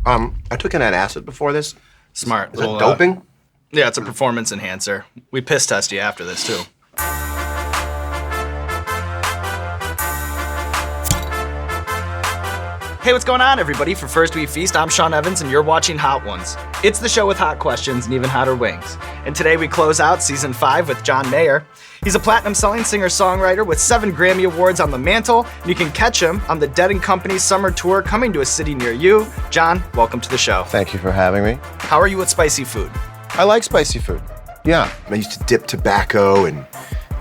I took an acid before this. Smart. Is that doping? Yeah, it's a performance enhancer. We piss test you after this, too. Hey, what's going on, everybody? For First We Feast, I'm Sean Evans, and you're watching Hot Ones. It's the show with hot questions and even hotter wings. And today we close out Season 5 with John Mayer. He's a platinum-selling singer-songwriter with 7 Grammy Awards on the mantle, and you can catch him on the Dead & Company Summer Tour coming to a city near you. John, welcome to the show. Thank you for having me. How are you with spicy food? I like spicy food. Yeah. I used to dip tobacco and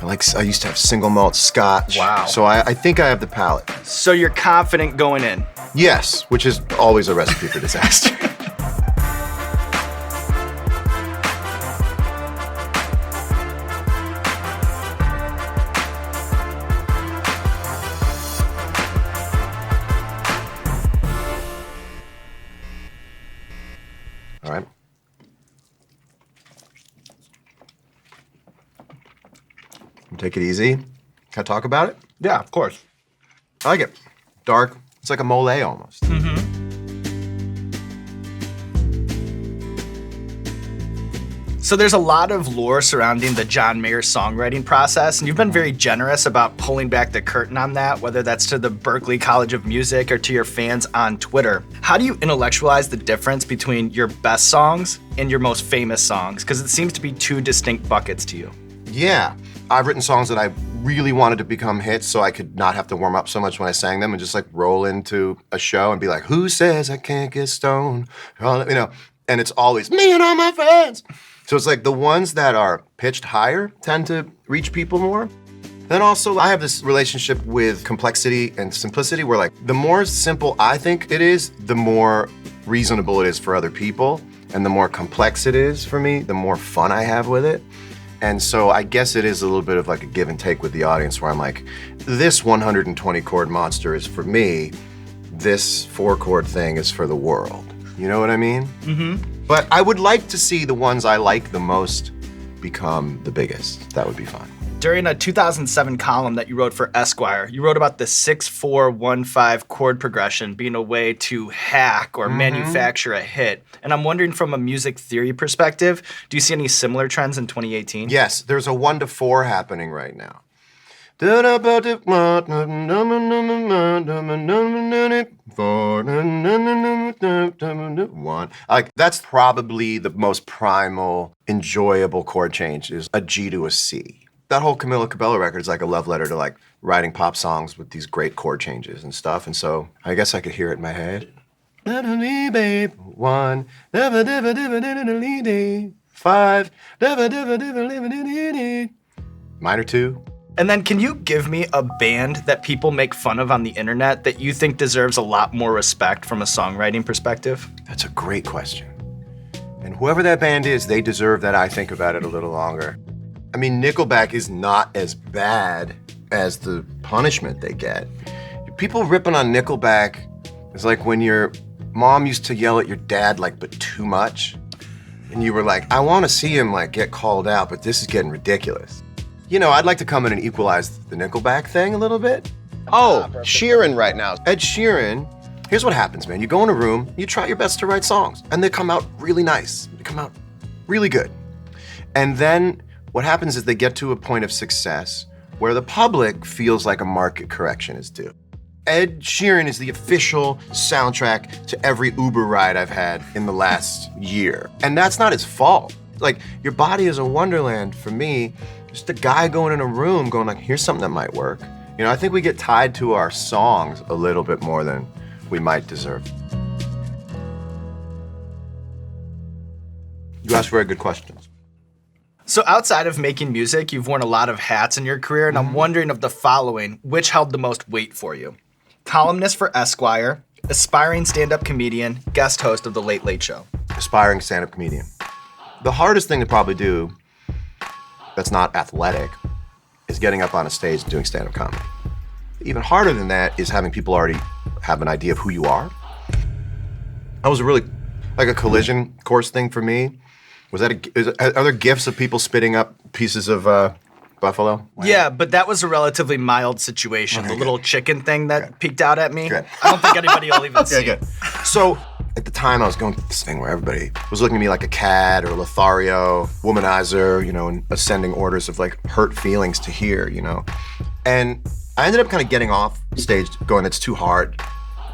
I used to have single malt scotch. Wow. So I think I have the palate. So you're confident going in? Yes, which is always a recipe for disaster. All right. Take it easy. Can I talk about it? Yeah, of course. I like it. Dark. It's like a mole almost. So there's a lot of lore surrounding the John Mayer songwriting process, and you've been very generous about pulling back the curtain on that, whether that's to the Berklee College of Music or to your fans on Twitter. How do you intellectualize the difference between your best songs and your most famous songs? Because it seems to be two distinct buckets to you. Yeah. I've written songs that I really wanted to become hits so I could not have to warm up so much when I sang them and just like roll into a show and be like, who says I can't get stoned? You know, and it's always me and all my friends. So it's like the ones that are pitched higher tend to reach people more. Then also I have this relationship with complexity and simplicity where like the more simple I think it is, the more reasonable it is for other people. And the more complex it is for me, the more fun I have with it. And so I guess it is a little bit of like a give and take with the audience where I'm like, this 120 chord monster is for me, this 4-chord thing is for the world. You know what I mean? Mm-hmm. But I would like to see the ones I like the most become the biggest. That would be fun. During a 2007 column that you wrote for Esquire, you wrote about the 6-4-1-5 chord progression being a way to hack or manufacture a hit. And I'm wondering from a music theory perspective, do you see any similar trends in 2018? Yes, there's a 1-4 happening right now. Like that's probably the most primal, enjoyable chord change is a G to a C. That whole Camila Cabello record is like a love letter to like writing pop songs with these great chord changes and stuff. And so I guess I could hear it in my head. 1, 5, minor 2. And then can you give me a band that people make fun of on the internet that you think deserves a lot more respect from a songwriting perspective? That's a great question. And whoever that band is, they deserve that I think about it a little longer. I mean, Nickelback is not as bad as the punishment they get. People ripping on Nickelback is like when your mom used to yell at your dad like, but too much. And you were like, I want to see him like get called out, but this is getting ridiculous. You know, I'd like to come in and equalize the Nickelback thing a little bit. Oh, Sheeran right now. Ed Sheeran, here's what happens, man. You go in a room, you try your best to write songs, and they come out really nice. They come out really good. And then what happens is they get to a point of success where the public feels like a market correction is due. Ed Sheeran is the official soundtrack to every Uber ride I've had in the last year. And that's not his fault. Like, Your Body is a Wonderland, for me, just a guy going in a room going like, here's something that might work. You know, I think we get tied to our songs a little bit more than we might deserve. You ask very good questions. So outside of making music, you've worn a lot of hats in your career, and I'm wondering of the following, which held the most weight for you? Columnist for Esquire, aspiring stand-up comedian, guest host of The Late Late Show. Aspiring stand-up comedian. The hardest thing to probably do that's not athletic is getting up on a stage and doing stand-up comedy. Even harder than that is having people already have an idea of who you are. That was a really, like a collision course thing for me. Was that are there gifs of people spitting up pieces of buffalo? Wow. Yeah, but that was a relatively mild situation. Okay, the good. little chicken thing that Good. peeked out at me. Good. I don't think anybody will even see. Good. So At the time, I was going through this thing where everybody was looking at me like a cad or a Lothario, womanizer, you know, in ascending orders of like hurt feelings to hear, you know. And I ended up kind of getting off stage going, it's too hard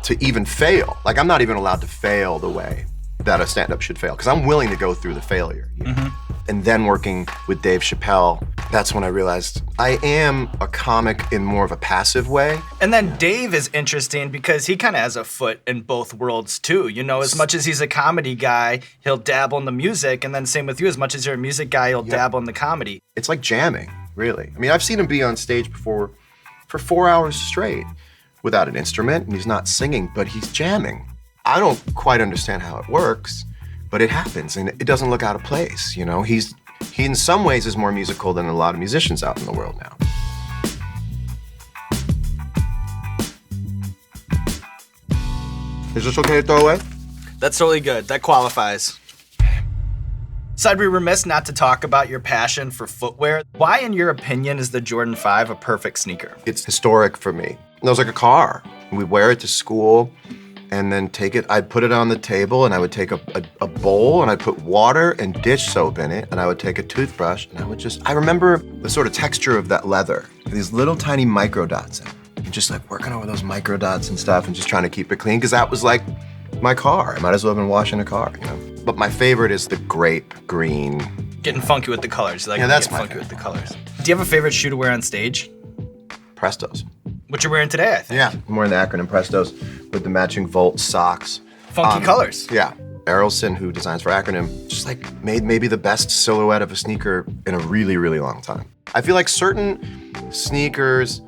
to even fail. Like, I'm not even allowed to fail the way that a stand-up should fail, because I'm willing to go through the failure. You know? And then working with Dave Chappelle, that's when I realized I am a comic in more of a passive way. And then Dave is interesting because he kind of has a foot in both worlds too. You know, as much as he's a comedy guy, he'll dabble in the music, and then same with you, as much as you're a music guy, you'll dabble in the comedy. It's like jamming, really. I mean, I've seen him be on stage before for 4 hours straight without an instrument, and he's not singing, but he's jamming. I don't quite understand how it works, but it happens, and it doesn't look out of place, you know? He in some ways is more musical than a lot of musicians out in the world now. Is this okay to throw away? That's totally good. That qualifies. So I'd be remiss not to talk about your passion for footwear. Why, in your opinion, is the Jordan 5 a perfect sneaker? It's historic for me. It was like a car. We'd wear it to school, and then I'd put it on the table, and I would take a bowl, and I'd put water and dish soap in it, and I would take a toothbrush, and I remember the sort of texture of that leather, these little tiny micro dots in it, and just like working over those micro dots and stuff, and just trying to keep it clean, because that was like my car. I might as well have been washing a car, you know? But my favorite is the grape green. Getting funky with the colors. You like that's getting my funky with the colors. Do you have a favorite shoe to wear on stage? Prestos. What you're wearing today, I think. Yeah, I'm wearing the acronym Prestos with the matching Volt socks. Funky colors. Yeah. Errolson, who designs for Acronym, just like made maybe the best silhouette of a sneaker in a really, really long time. I feel like certain sneakers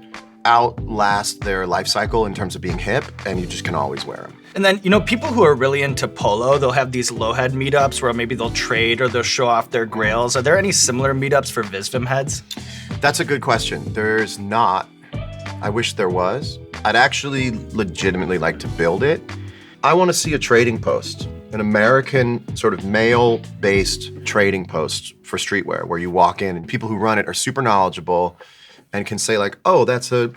outlast their life cycle in terms of being hip, and you just can always wear them. And then, you know, people who are really into polo, they'll have these low-head meetups where maybe they'll trade or they'll show off their grails. Are there any similar meetups for Visvim heads? That's a good question. There's not. I wish there was. I'd actually legitimately like to build it. I want to see a trading post, an American sort of male-based trading post for streetwear, where you walk in and people who run it are super knowledgeable and can say like, oh, that's a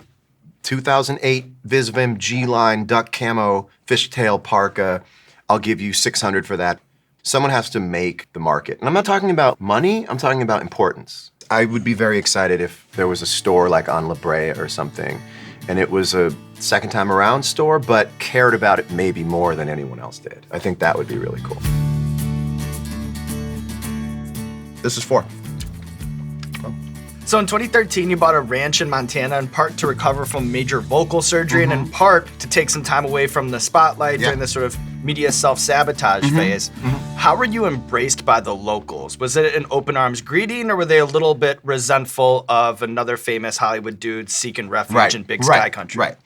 2008 Visvim G-line duck camo fishtail parka. I'll give you $600 for that. Someone has to make the market. And I'm not talking about money, I'm talking about importance. I would be very excited if there was a store like on La Brea or something, and it was a second time around store, but cared about it maybe more than anyone else did. I think that would be really cool. This is 4. So in 2013, you bought a ranch in Montana in part to recover from major vocal surgery and in part to take some time away from the spotlight during this sort of media self-sabotage phase. How were you embraced by the locals? Was it an open arms greeting, or were they a little bit resentful of another famous Hollywood dude seeking refuge in Big Sky Country? Right.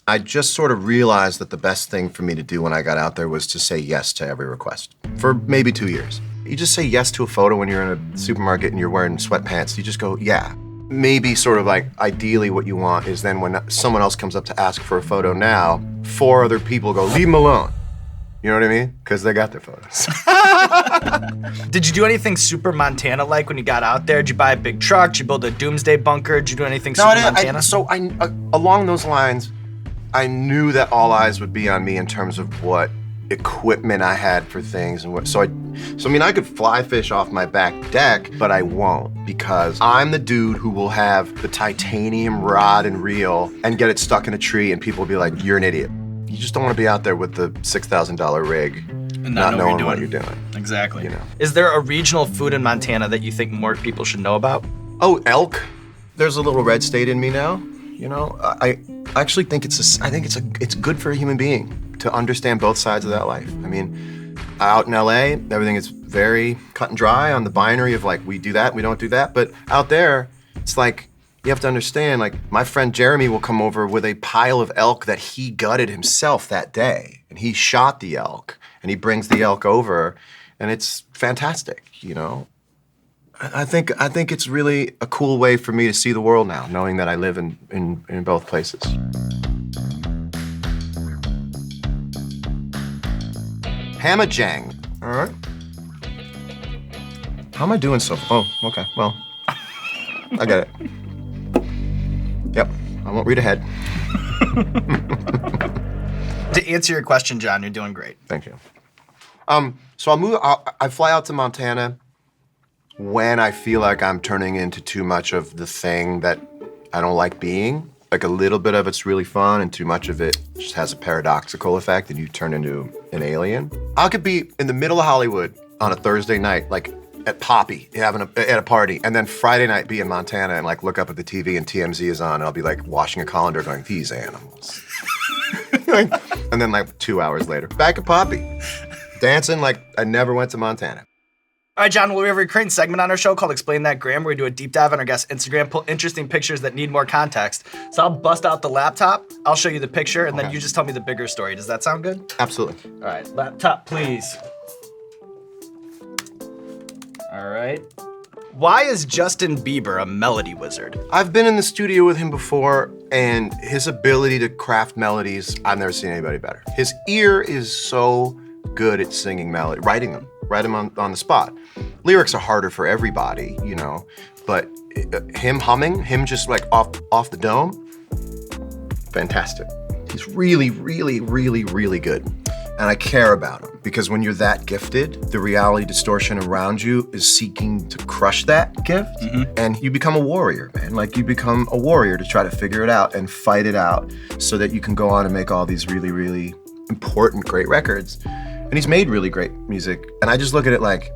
I just sort of realized that the best thing for me to do when I got out there was to say yes to every request for maybe 2 years. You just say yes to a photo when you're in a supermarket and you're wearing sweatpants. You just go, yeah. Maybe sort of like ideally what you want is then when someone else comes up to ask for a photo now, 4 other people go, leave them alone. You know what I mean? Because they got their photos. Did you do anything super Montana-like when you got out there? Did you buy a big truck? Did you build a doomsday bunker? Did you do anything super Montana? Along those lines, I knew that all eyes would be on me in terms of what equipment I had for things and what. So I mean, I could fly fish off my back deck, but I won't, because I'm the dude who will have the titanium rod and reel and get it stuck in a tree, and people will be like, "You're an idiot." You just don't want to be out there with the $6,000 rig, and not knowing what you're doing. Exactly. You know. Is there a regional food in Montana that you think more people should know about? Oh, elk. There's a little red state in me now. You know, I actually think it's good for a human being to understand both sides of that life. I mean, out in LA, everything is very cut and dry on the binary of like, we do that, we don't do that. But out there, it's like, you have to understand, like, my friend Jeremy will come over with a pile of elk that he gutted himself that day. And he shot the elk, and he brings the elk over, and it's fantastic, you know? I think it's really a cool way for me to see the world now, knowing that I live in both places. Hamajang. All right. How am I doing so? Oh, okay. Well, I got it. Yep. I won't read ahead. To answer your question, John, you're doing great. Thank you. So I fly out to Montana when I feel like I'm turning into too much of the thing that I don't like being. Like a little bit of it's really fun and too much of it just has a paradoxical effect and you turn into an alien. I could be in the middle of Hollywood on a Thursday night, like at Poppy, at a party, and then Friday night be in Montana and like look up at the TV and TMZ is on and I'll be like washing a colander going, these animals. And then like 2 hours later, back at Poppy, dancing like I never went to Montana. All right, John, well, we have a recurring segment on our show called Explain That Gram, where we do a deep dive on our guest's Instagram, pull interesting pictures that need more context. So I'll bust out the laptop, I'll show you the picture, and then you just tell me the bigger story. Does that sound good? Absolutely. All right, laptop, please. All right. Why is Justin Bieber a melody wizard? I've been in the studio with him before, and his ability to craft melodies, I've never seen anybody better. His ear is so good at singing melody, writing them. Write them on the spot. Lyrics are harder for everybody, you know, but him humming, him just like off the dome, fantastic. He's really, really, really, really good. And I care about him because when you're that gifted, the reality distortion around you is seeking to crush that gift. And you become a warrior, man. Like you become a warrior to try to figure it out and fight it out so that you can go on and make all these really, really important, great records. And he's made really great music. And I just look at it like,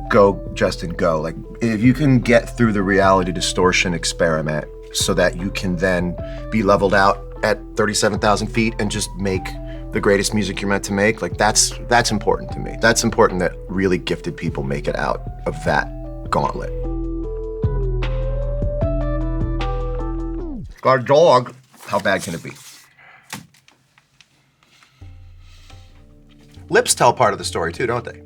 go, Justin, go. Like, if you can get through the reality distortion experiment so that you can then be leveled out at 37,000 feet and just make the greatest music you're meant to make, like that's important to me. That's important that really gifted people make it out of that gauntlet. Got a dog. How bad can it be? Lips tell part of the story too, don't they?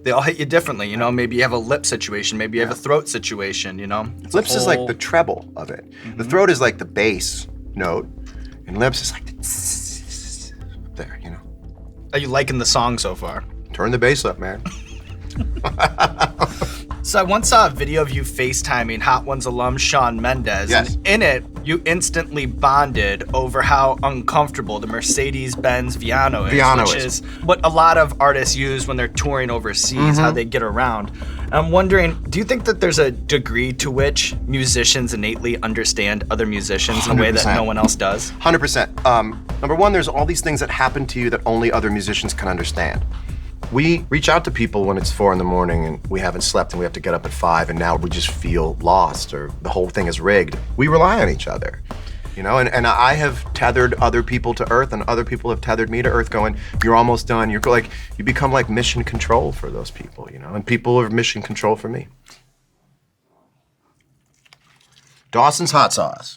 They all hit you differently, you know? Maybe you have a lip situation, maybe you have a throat situation, you know? Lips is like the treble of it. The throat is like the bass note, and lips is like the up there, you know? Are you liking the song so far? Turn the bass up, man. So I once saw a video of you FaceTiming Hot Ones alum Shawn Mendes, Yes. and in it, you instantly bonded over how uncomfortable the Mercedes-Benz Viano is, which is what a lot of artists use when they're touring overseas, how they get around. I'm wondering, do you think that there's a degree to which musicians innately understand other musicians in a way that 100%. no one else does? 100%. Number one, there's all these things that happen to you that only other musicians can understand. We reach out to people when it's 4 a.m. and we haven't slept and we have to get up at 5 and now we just feel lost or the whole thing is rigged. We rely on each other, you know, and I have tethered other people to earth and other people have tethered me to earth going, you're almost done. You're like, you become like mission control for those people, you know, and people are mission control for me. Dawson's hot sauce.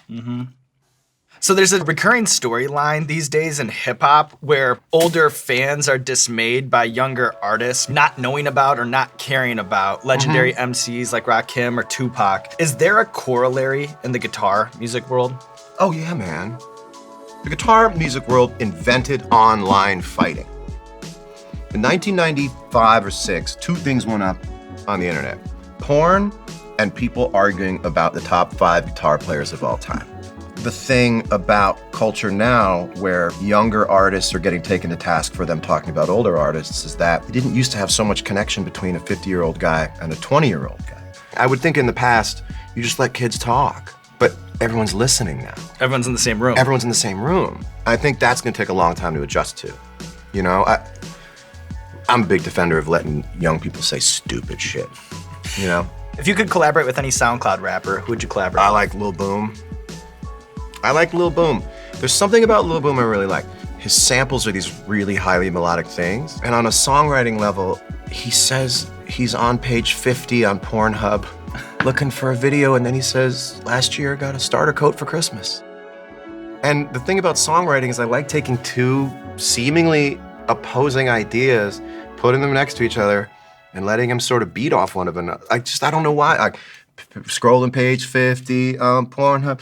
So there's a recurring storyline these days in hip hop where older fans are dismayed by younger artists not knowing about or not caring about legendary MCs like Rakim or Tupac. Is there a corollary in the guitar music world? Oh yeah, man. The guitar music world invented online fighting. In 1995 or 6, two things went up on the internet. Porn and people arguing about the top 5 guitar players of all time. The thing about culture now where younger artists are getting taken to task for them talking about older artists is that they didn't used to have so much connection between a 50-year-old guy and a 20-year-old guy. I would think in the past, you just let kids talk, but everyone's listening now. Everyone's in the same room. Everyone's in the same room. I think that's gonna take a long time to adjust to. You know, I'm a big defender of letting young people say stupid shit, you know? If you could collaborate with any SoundCloud rapper, who would you collaborate I with? like Lil Boom. There's something about Lil Boom I really like. His samples are these really highly melodic things. And on a songwriting level, he says he's on page 50 on Pornhub looking for a video, and then he says, last year I got a starter coat for Christmas. And the thing about songwriting is I like taking two seemingly opposing ideas, putting them next to each other, and letting them sort of beat off one of another. I don't know why. Scrolling page 50 on Pornhub.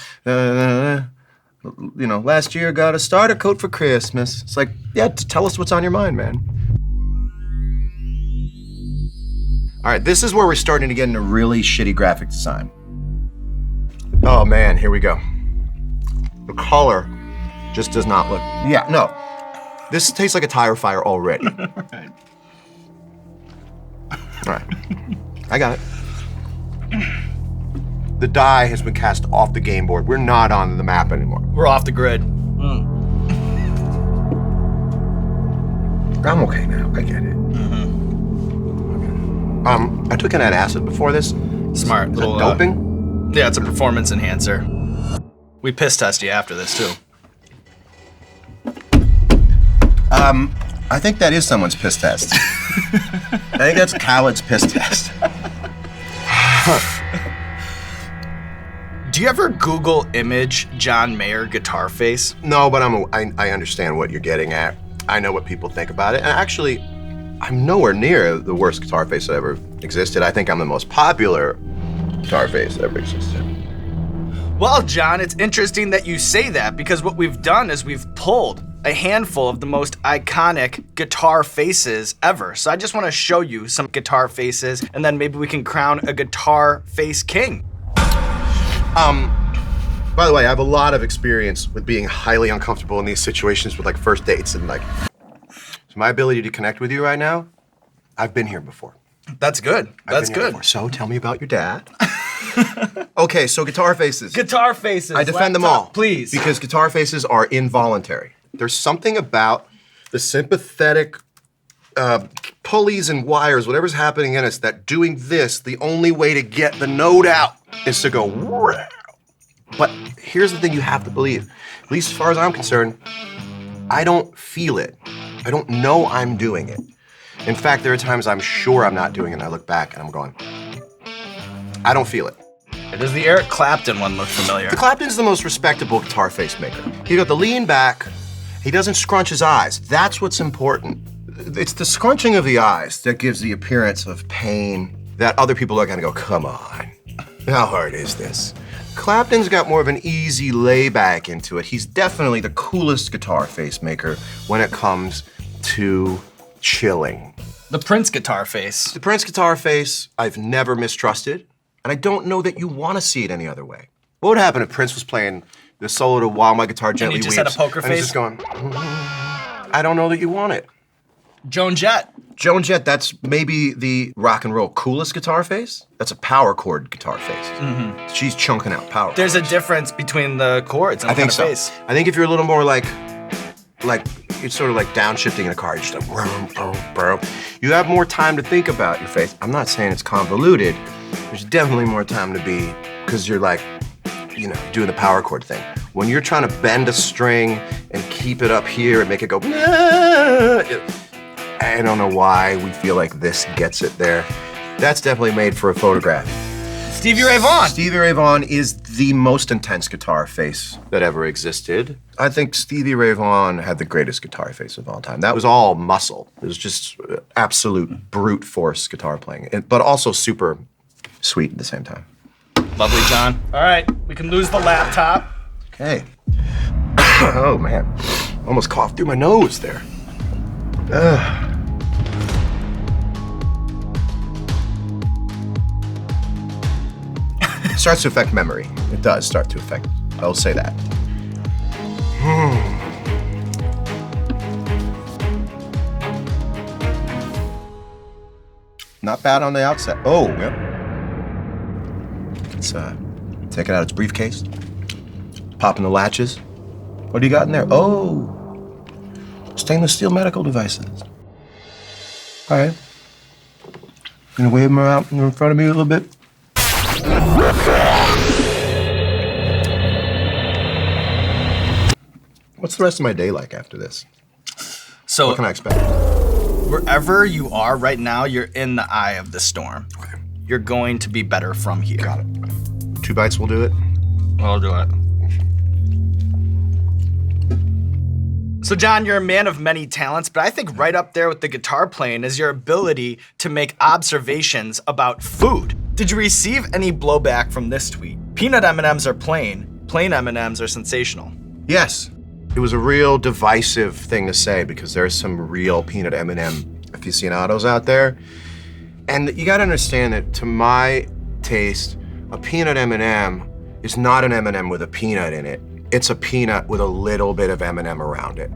You know, last year got a starter coat for Christmas. It's like, yeah, tell us what's on your mind, man. All right, this is where we're starting to get into really shitty graphic design. Oh man, here we go. The color just does not look, yeah, no. This tastes like a tire fire already. Right. All right. I got it. The die has been cast off the game board. We're not on the map anymore. We're off the grid. I'm okay now. I get it. Okay. I took an acid before this. Smart. Is that doping? Yeah, it's a performance enhancer. We piss test you after this, too. I think that is someone's piss test. I think that's Khaled's piss test. Do you ever Google image John Mayer guitar face? No, but I understand what you're getting at. I know what people think about it. And actually, I'm nowhere near the worst guitar face that ever existed. I think I'm the most popular guitar face that ever existed. Well, John, it's interesting that you say that because what we've done is we've pulled a handful of the most iconic guitar faces ever. So I just want to show you some guitar faces and then maybe we can crown a guitar face king. By the way, I have a lot of experience with being highly uncomfortable in these situations with like first dates and like, so my ability to connect with you right now, I've been here before. That's good. That's good. Before. So tell me about your dad. Okay, so guitar faces. Guitar faces. I defend them all. Please. Because guitar faces are involuntary. There's something about the sympathetic pulleys and wires, whatever's happening in us, that doing this, the only way to get the note out is to go, wow. But here's the thing you have to believe, at least as far as I'm concerned, I don't feel it. I don't know I'm doing it. In fact, there are times I'm sure I'm not doing it and I look back and I'm going, I don't feel it. Does the Eric Clapton one look familiar? The Clapton's the most respectable guitar face maker. He got the lean back, he doesn't scrunch his eyes. That's what's important. It's the scrunching of the eyes that gives the appearance of pain that other people are gonna go, come on, how hard is this? Clapton's got more of an easy layback into it. He's definitely the coolest guitar face maker when it comes to chilling. The Prince guitar face. The Prince guitar face, I've never mistrusted, and I don't know that you want to see it any other way. What would happen if Prince was playing the solo to While My Guitar Gently And he Weeps? just had a poker and he's face? just going, I don't know that you want it. Joan Jett. Joan Jett, that's maybe the rock and roll coolest guitar face. That's a power chord guitar face. She's chunking out power There's chords. a difference between the chords and I think the so. face. I think if you're a little more like it's sort of like downshifting in a car. You're just like, vroom, vroom, vroom. You have more time to think about your face. I'm not saying it's convoluted. There's definitely more time to be, because you're like, you know, doing the power chord thing. When you're trying to bend a string and keep it up here and make it go, I don't know why we feel like this gets it there. That's definitely made for a photograph. Stevie Ray Vaughan. Stevie Ray Vaughan is the most intense guitar face that ever existed. I think Stevie Ray Vaughan had the greatest guitar face of all time. That was all muscle. It was just absolute brute force guitar playing, but also super sweet at the same time. Lovely, John. All right, we can lose the laptop. Okay. Oh man, almost coughed through my nose there. It starts to affect memory. It does start to affect, I'll say that. Not bad on the outset. Oh, yep. Let's take it out of its briefcase. Popping the latches. What do you got in there? Oh, stainless steel medical devices. All right. Gonna wave them out in front of me a little bit. What's the rest of my day like after this? So What can I expect? wherever you are right now, you're in the eye of the storm. Okay. You're going to be better from here. Got it. 2 bites will do it. I'll do it. So John, you're a man of many talents, but I think right up there with the guitar playing is your ability to make observations about food. Did you receive any blowback from this tweet? Peanut M&Ms are plain M&Ms are sensational. Yes. It was a real divisive thing to say because there's some real peanut M&M aficionados out there. And you gotta understand that to my taste, a peanut M&M is not an M&M with a peanut in it. It's a peanut with a little bit of M&M around it.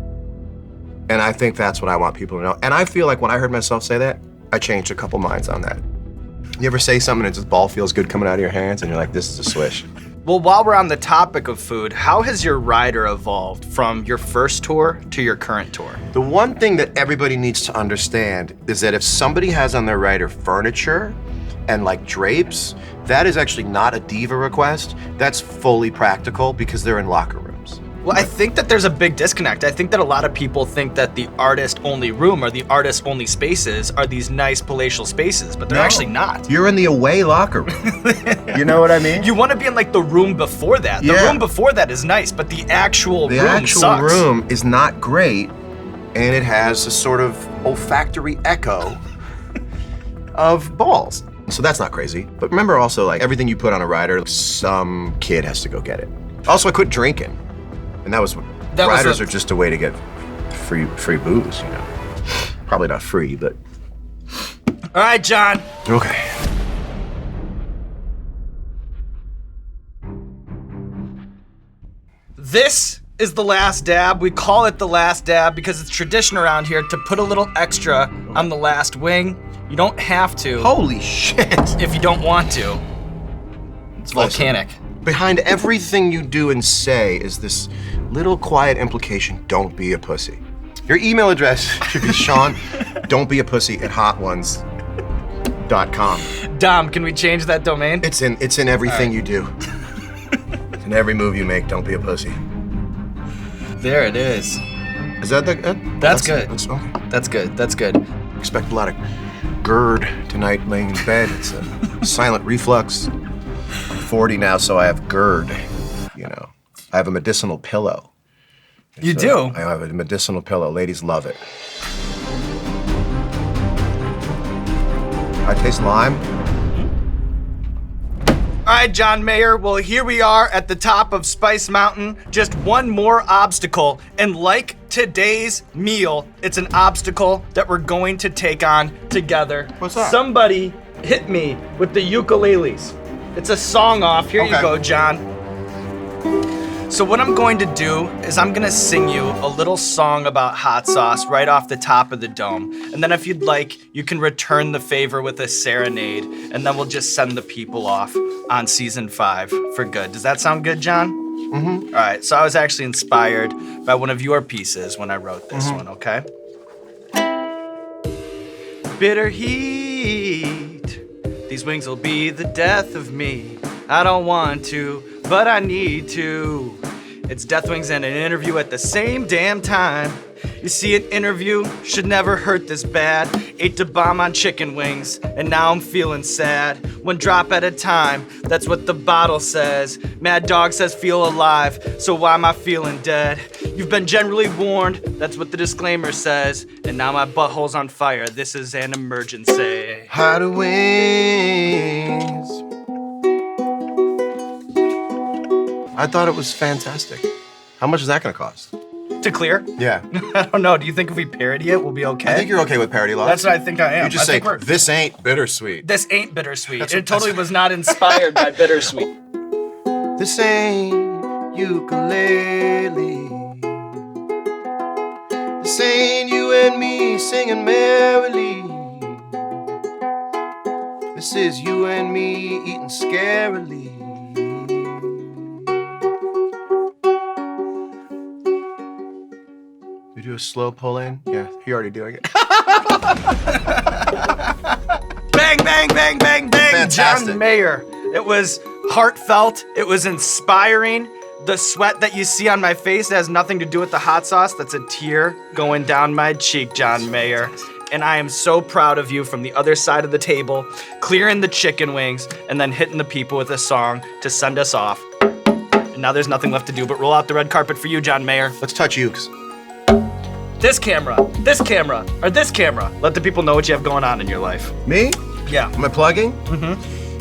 And I think that's what I want people to know. And I feel like when I heard myself say that, I changed a couple minds on that. You ever say something and this ball feels good coming out of your hands and you're like, this is a swish? Well, while we're on the topic of food, how has your rider evolved from your first tour to your current tour? The one thing that everybody needs to understand is that if somebody has on their rider furniture and like drapes, that is actually not a diva request. That's fully practical because they're in locker rooms. Well, I think that there's a big disconnect. I think that a lot of people think that the artist-only room or the artist-only spaces are these nice palatial spaces, but they're actually not. You're in the away locker room. You know what I mean? You want to be in like the room before that. The room before that is nice, but the actual room sucks. The actual room is not great, and it has a sort of olfactory echo of balls. So that's not crazy. But remember also, like, everything you put on a rider, some kid has to go get it. Also, I quit drinking. And riders are just a way to get free booze, you know. Probably not free, but. All right, John. Okay. This is the last dab. We call it the last dab because it's tradition around here to put a little extra on the last wing. You don't have to. Holy shit. If you don't want to. It's volcanic. Behind everything you do and say is this little quiet implication, don't be a pussy. Your email address should be Sean, don'tbeapussy@hotOnes.com. Dom, can we change that domain? It's in everything you do. It's in every move you make, don't be a pussy. There it is. Is that the That's good. Okay. That's good. That's good. Expect a lot of GERD tonight laying in bed. It's a silent reflux. I'm 40 now, so I have GERD, you know. I have a medicinal pillow. You do? I have a medicinal pillow. Ladies love it. I taste lime. All right, John Mayer. Well, here we are at the top of Spice Mountain. Just one more obstacle. And like today's meal, it's an obstacle that we're going to take on together. What's that? Somebody hit me with the ukuleles. It's a song off. Here you go, John. So what I'm going to do is I'm gonna sing you a little song about hot sauce right off the top of the dome. And then if you'd like, you can return the favor with a serenade, and then we'll just send the people off on season 5 for good. Does that sound good, John? Mm-hmm. All right, so I was actually inspired by one of your pieces when I wrote this one, okay? Bitter heat, these wings will be the death of me. I don't want to, but I need to. It's Death Wings and an interview at the same damn time. You see, an interview should never hurt this bad. Ate to bomb on chicken wings, and now I'm feeling sad. One drop at a time, that's what the bottle says. Mad Dog says feel alive, so why am I feeling dead? You've been generally warned, that's what the disclaimer says. And now my butthole's on fire, this is an emergency. Hot wings. I thought it was fantastic. How much is that gonna cost? To clear? Yeah. I don't know. Do you think if we parody it, we'll be okay? I think you're okay with parody laws. That's what I think I am. You just say, this ain't bittersweet. This ain't bittersweet. It totally was not inspired by bittersweet. This ain't ukulele. This ain't you and me singing merrily. This is you and me eating scarily. We do a slow pull in? Yeah, you're already doing it. Bang, bang, bang, bang, bang. Fantastic. John Mayer. It was heartfelt. It was inspiring. The sweat that you see on my face has nothing to do with the hot sauce. That's a tear going down my cheek, John Mayer. And I am so proud of you from the other side of the table, clearing the chicken wings and then hitting the people with a song to send us off. And now there's nothing left to do but roll out the red carpet for you, John Mayer. Let's touch ukes. This camera, or this camera. Let the people know what you have going on in your life. Me? Yeah. Am I plugging? Mm-hmm.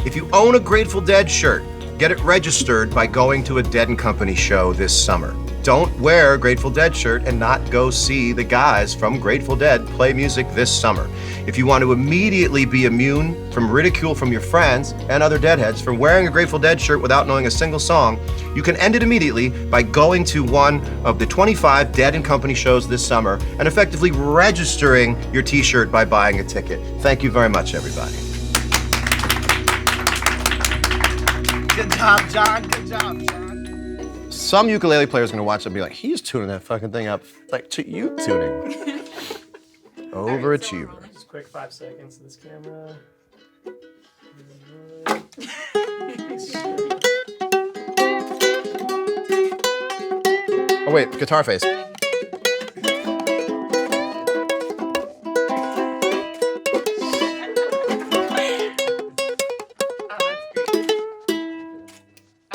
If you own a Grateful Dead shirt, get it registered by going to a Dead & Company show this summer. don't wear a Grateful Dead shirt and not go see the guys from Grateful Dead play music this summer. If you want to immediately be immune from ridicule from your friends and other Deadheads for wearing a Grateful Dead shirt without knowing a single song, you can end it immediately by going to one of the 25 Dead & Company shows this summer and effectively registering your t-shirt by buying a ticket. Thank you very much, everybody. Good job, John. Good job, John. Some ukulele player's gonna watch it and be like, he's tuning that fucking thing up like to you tuning. Overachiever. Just quick 5 seconds to this camera. Oh wait, guitar face.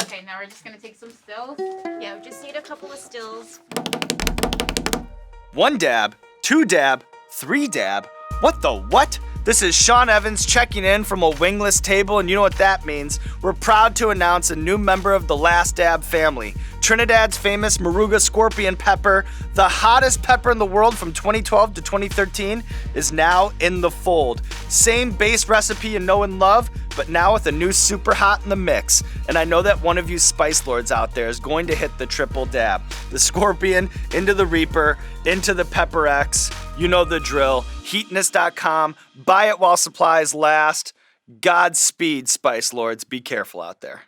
Okay, now we're just gonna take some stills. Yeah, we just need a couple of stills. 1 dab, 2 dab, 3 dab. What the what? This is Sean Evans checking in from a wingless table, and you know what that means. We're proud to announce a new member of the Last Dab family. Trinidad's famous Moruga scorpion pepper, the hottest pepper in the world from 2012 to 2013, is now in the fold. Same base recipe you know and love, but now with a new super hot in the mix. And I know that one of you spice lords out there is going to hit the triple dab. The scorpion into the reaper, into the pepper X. You know the drill. Heatness.com. Buy it while supplies last. Godspeed, spice lords. Be careful out there.